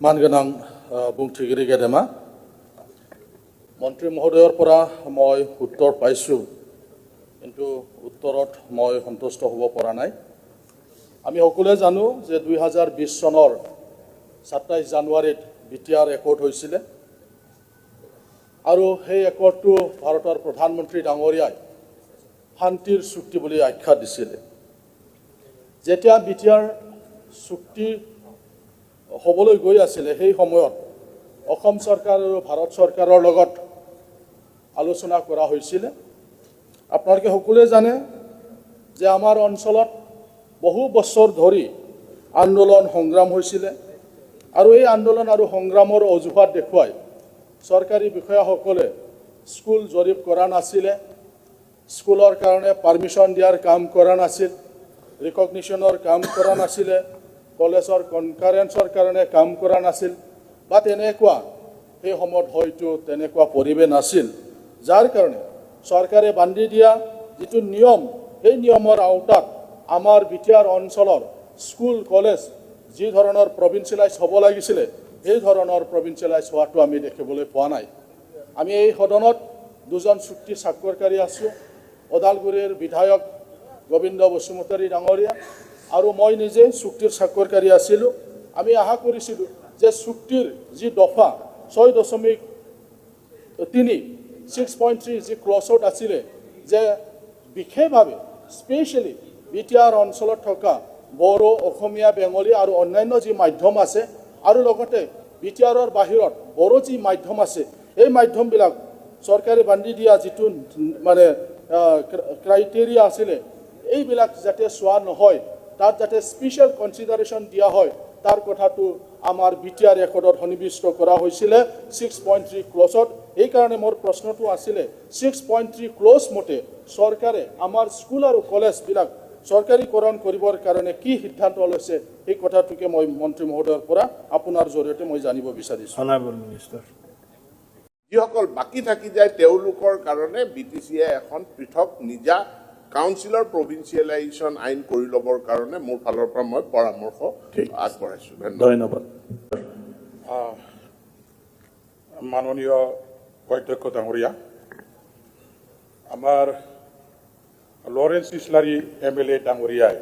मानगोनां बुंथिगिरि गेदेमा मन्त्री महोदयर পৰা মই উত্তৰ পাইছো কিন্তু উত্তৰত মই সন্তুষ্ট হ'ব পৰা নাই। আমি সকলোৱে জানো যে 2020 চনৰ 27 জানুৱাৰীত বিটিআৰ একৰ্ড হৈছিল আৰু সেই একৰ্ডটো ভাৰতৰ প্ৰধানমন্ত্ৰী ডাঙৰীয়াই শান্তিৰ চুক্তি বুলি আখ্যা দিছিল। যেতিয়া বিটিআৰ চুক্তি হ'বলৈ গৈ আছিল সেই সময়ত অসম চৰকাৰ আৰু ভাৰত চৰকাৰৰ লগত আলোচনা কৰা হৈছিল। আপোনালোকে সকলোৱে জানে যে আমাৰ অঞ্চলত বহু বছৰ ধৰি আন্দোলন সংগ্ৰাম হৈছিল আৰু এই আন্দোলন আৰু সংগ্ৰামৰ অজুহাত দেখুৱাই চৰকাৰী বিষয়াসকলে স্কুল জৰীপ কৰা নাছিল, স্কুলৰ কাৰণে পাৰমিশন দিয়াৰ কাম কৰা নাছিল, ৰিকগনিশ্যনৰ কাম কৰা নাছিল, কলেজৰ কনকাৰেন্সৰ কাৰণে কাম কৰা নাছিল বা তেনেকুৱা সেই সময়ত হয়তো তেনেকুৱা পৰিৱেশ নাছিল, যাৰ কাৰণে চৰকাৰে বান্ধি দিয়া যিটো নিয়ম সেই নিয়মৰ আওতাত আমাৰ বিটিআৰ অঞ্চলৰ স্কুল কলেজ যি ধৰণৰ প্ৰভিন্সিয়েলাইজ হ'ব লাগিছিল সেই ধৰণৰ প্ৰভিন্সিয়েলাইজ হোৱাটো আমি দেখিবলৈ পোৱা নাই। আমি এই সদনত দুজন চুক্তি স্বাক্ষৰকাৰী আছোঁ, ওদালগুৰিৰ বিধায়ক গোবিন্দ বসুমতাৰী ডাঙৰীয়া আৰু মই নিজে চুক্তিৰ স্বাক্ষৰকাৰী আছিলোঁ। আমি আশা কৰিছিলোঁ যে চুক্তিৰ যি দফা 6.3 6.3 যি ক্লজত আছিলে যে বিশেষভাৱে স্পেচিয়েলি বিটিআৰ অঞ্চলত থকা বড়ো, অসমীয়া, বেংগলী আৰু অন্যান্য যি মাধ্যম আছে আৰু লগতে বিটিআৰৰ বাহিৰত বড়ো যি মাধ্যম আছে এই মাধ্যমবিলাক চৰকাৰে বান্ধি দিয়া যিটো মানে ক্ৰাইটেৰিয়া আছিলে এইবিলাক যাতে চোৱা নহয়, তাত যাতে স্পেচিয়েল কনচিডাৰেশ্যন দিয়া হয় তাৰ কথাটো আমাৰ বিটিআৰ একৰ্ডত সন্নিৱিষ্ট কৰা হৈছিলে 6.3 ক্লজত। এইকাৰণে মোৰ প্ৰশ্নটো আছিলে 6.3 ক্লজ মতে চৰকাৰে আমাৰ স্কুল আৰু কলেজবিলাক চৰকাৰীকৰণ কৰিবৰ কাৰণে কি সিদ্ধান্ত লৈছে এই কথাটোকে মই মন্ত্ৰী মহোদয়ৰ পৰা আপোনাৰ জৰিয়তে মই জানিব বিচাৰিছোঁ। Honourable minister. যিসকল বাকী থাকি যায় তেওঁলোকৰ কাৰণে বিটিচিয়ে এখন পৃথক নিজা কাউন্সিলৰ প্ৰভিন্সিয়েলাইজেশ্যন আইন কৰি ল'বৰ কাৰণে মোৰ ফালৰ পৰা মই পৰামৰ্শ আগবঢ়াইছোঁ। ধন্যবাদ। মাননীয় অধ্যক্ষ ডাঙৰীয়া, আমাৰ লৰেন্স ইছলাৰী MLA ডাঙৰীয়াই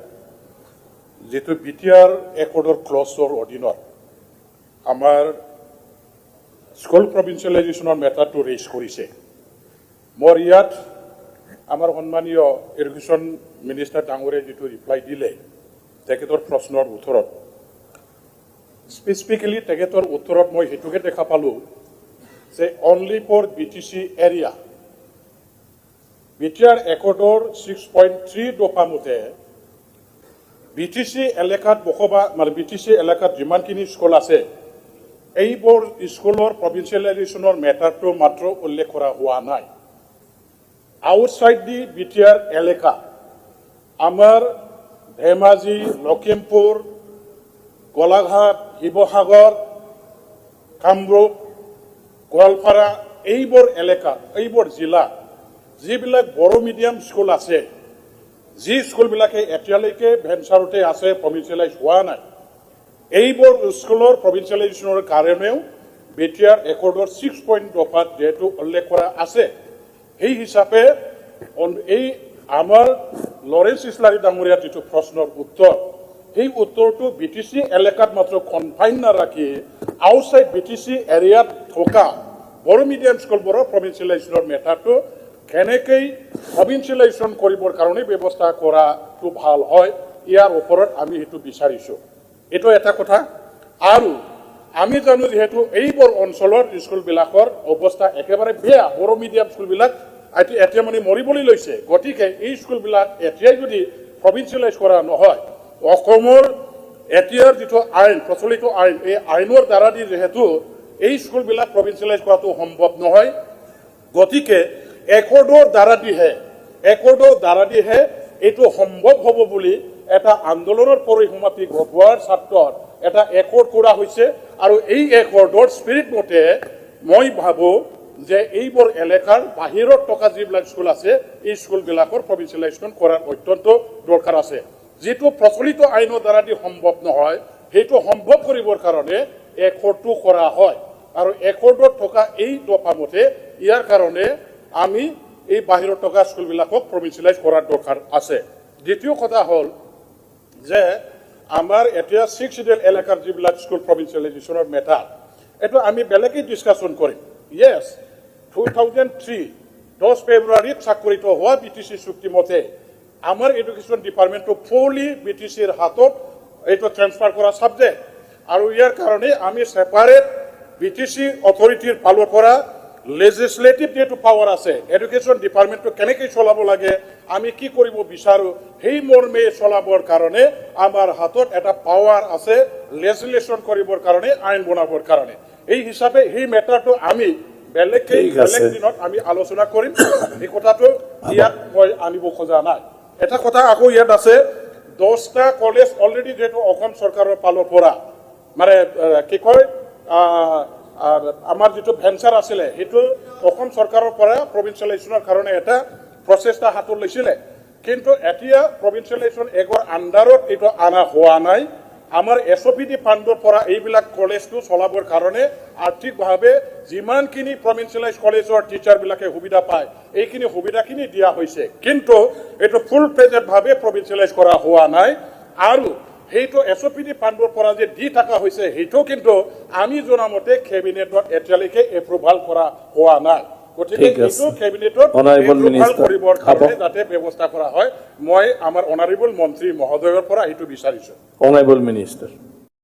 যিটো বিটিআৰ একৰ্ডৰ ক্লজৰ অধীনত আমাৰ স্কুল প্ৰভিন্সিয়েলাইজেশ্যনৰ মেটাৰটো ৰেইজ কৰিছে। মোৰ ইয়াত আমাৰ সন্মানীয় ইৰিগেশ্যন মিনিষ্টাৰ ডাঙৰীয়াই যিটো ৰিপ্লাই দিলে তেখেতৰ প্ৰশ্নৰ উত্তৰত, স্পেচিফিকেলি তেখেতৰ উত্তৰত মই সেইটোকে দেখা পালোঁ যে only for BTC area BTR একৰ্ডৰ 6.3 দফা মতে BTC এলেকাত বসবাস মানে BTC এলেকাত যিমানখিনি স্কুল আছে এইবোৰ স্কুলৰ প্ৰভিন্সিয়েলাইজেশ্যনৰ মেটাৰটো মাত্ৰ উল্লেখ কৰা হোৱা নাই। আউটসাইড দি বিটিআৰ এলেকা আমাৰ ধেমাজি, লখিমপুৰ, গোলাঘাট, শিৱসাগৰ, কামৰূপ, গোৱালপাৰা এইবোৰ এলেকা এইবোৰ জিলা যিবিলাক বড়ো মিডিয়াম স্কুল আছে, যি স্কুলবিলাকে এতিয়ালৈকে ভেঞ্চাৰতে আছে, প্ৰভিন্সিয়েলাইজ হোৱা নাই, এইবোৰ স্কুলৰ প্ৰভিন্সিয়েলাইজেশ্যনৰ কাৰণেও বিটিআৰ একৰ্ডৰ 6 দফাত যিহেতু উল্লেখ কৰা আছে সেই হিচাপে এই আমাৰ লৰেন্স ইছলাৰী ডাঙৰীয়াৰ যিটো প্ৰশ্নৰ উত্তৰ সেই উত্তৰটো BTC এলেকাত মাত্ৰ কনফাইন নাৰাখি আউটসাইড BTC এৰিয়াত থকা বড়ো মিডিয়াম স্কুলবোৰৰ প্ৰভিন্সিয়েলাইজেশ্যনৰ মেটাৰটো কেনেকৈ প্ৰভিন্সিয়েলাইজেশ্যন কৰিবৰ কাৰণে ব্যৱস্থা কৰাটো ভাল হয় ইয়াৰ ওপৰত আমি সেইটো বিচাৰিছোঁ। এইটো এটা কথা। আৰু আমি জানো যিহেতু এইবোৰ অঞ্চলৰ স্কুলবিলাকৰ অৱস্থা একেবাৰে বেয়া, বড়ো মিডিয়াম স্কুলবিলাক এতিয়া মানে মৰিবলৈ লৈছে, গতিকে এই স্কুলবিলাক এতিয়াই যদি প্ৰভিন্সিয়েলাইজ কৰা নহয় অসমৰ এতিয়াৰ যিটো আইন প্ৰচলিত আইন এই আইনৰ দ্বাৰা দি যিহেতু এই স্কুলবিলাক প্ৰভিন্সিয়েলাইজ কৰাটো সম্ভৱ নহয়, গতিকে একৰ্ডৰ দ্বাৰা দিহে এইটো সম্ভৱ হ'ব বুলি এটা আন্দোলনৰ পৰিসমাপ্তি ঘটোৱাৰ স্বাৰ্থত এটা একৰ্ড কৰা হৈছে। আৰু এই একৰ্ডৰ স্পিৰিট মতে মই ভাবোঁ যে এইবোৰ এলেকাৰ বাহিৰত থকা যিবিলাক স্কুল আছে এই স্কুলবিলাকৰ প্ৰভিন্সিয়েলাইজেশ্যন কৰাৰ অত্যন্ত দৰকাৰ আছে। যিটো প্ৰচলিত আইনৰ দ্বাৰা দি সম্ভৱ নহয় সেইটো সম্ভৱ কৰিবৰ কাৰণে একৰটো কৰা হয় আৰু একৰ্ডত থকা এই দফা মতে ইয়াৰ কাৰণে আমি এই বাহিৰত থকা স্কুলবিলাকক প্ৰভিন্সিয়েলাইজ কৰাৰ দৰকাৰ আছে দ্বিতীয় কথা হ'ল যে আমাৰ এতিয়া 6 শিডিউল এলেকাৰ যিবিলাক স্কুল প্ৰভিন্সিয়েলাইজেশ্যনৰ মেটাৰ এইটো আমি বেলেগেই ডিছকাশ্যন কৰিম ইয়েছ 2003 10 ফেব্ৰুৱাৰীত স্বাক্ষৰিত হোৱা বিটিচি চুক্তি মতে আমাৰ এডুকেশ্যন ডিপাৰ্টমেণ্টটো ফুলি বিটিচিৰ হাতত এইটো ট্ৰেন্সফাৰ কৰা ছাবজেক্ট আৰু ইয়াৰ কাৰণে আমি ছেপাৰেট বিটিচি অথৰিটিৰ ফালৰ পৰা লেজিসলেটিভ যেটো পাৱাৰ আছে এডুকেশ্যন ডিপাৰ্টমেণ্টটো কেনেকৈ চলাব লাগে আমি কি কৰিব বিচাৰো সেই মৰ্মে চলাবৰ কাৰণে আমাৰ হাতত এটা পাৱাৰ আছে লেজিসলেশ্যন কৰিবৰ কাৰণে আইন বনাবৰ কাৰণে এই হিচাপে সেই মেটাৰটো আমি বেলেগ দিনত আমি আলোচনা কৰিম এই কথাটো ইয়াত মই আনিব খোজা নাই এটা কথা আকৌ ইয়াত আছে 10টা কলেজ অলৰেডি যেটো অসম চৰকাৰৰ ফালৰ পৰা মানে কি কয় আমাৰ যেটো ভেঞ্চাৰ আছিলে হেতু অসম চৰকাৰৰ পৰা প্ৰভিন্সিয়েলাইজেশ্যনৰ কাৰণে এটা প্ৰচেষ্টা হাতত লৈছিলে কিন্তু এতিয়া প্ৰভিন্সিয়েলাইজেশ্যন এগৰ আন্ডাৰত এটো আনা হোৱা নাই আমাৰ এছপিডি ফাণ্ডৰ পৰা এইবিলাক কলেজটো চলাবৰ কাৰণে আৰ্থিকভাৱে যিমানখিনি প্ৰভিন্সিয়েলাইজ কলেজৰ টিচাৰবিলাকে সুবিধা পায় এইখিনি সুবিধাখিনি দিয়া হৈছে কিন্তু এটো ফুল ফ্লেজড ভাৱে প্ৰভিন্সিয়েলাইজ কৰা হোৱা নাই আৰু হেইটো এছপিডি ফাণ্ডৰ পৰা যে দি থকা হৈছে হেইটো কিন্তু আমি জনামতে কেবিনেটত এতিয়ালৈকে এপ্ৰুভাল কৰা হোৱা নাই গতিকে এইটো কেবিনেটত এপ্ৰুভাল কৰিবৰ কাৰণে যাতে ব্যৱস্থা কৰা হয় মই আমাৰ অনাৰেবল মন্ত্ৰী মহোদয়ৰ পৰা এইটো বিচাৰিছো Honorable Minister.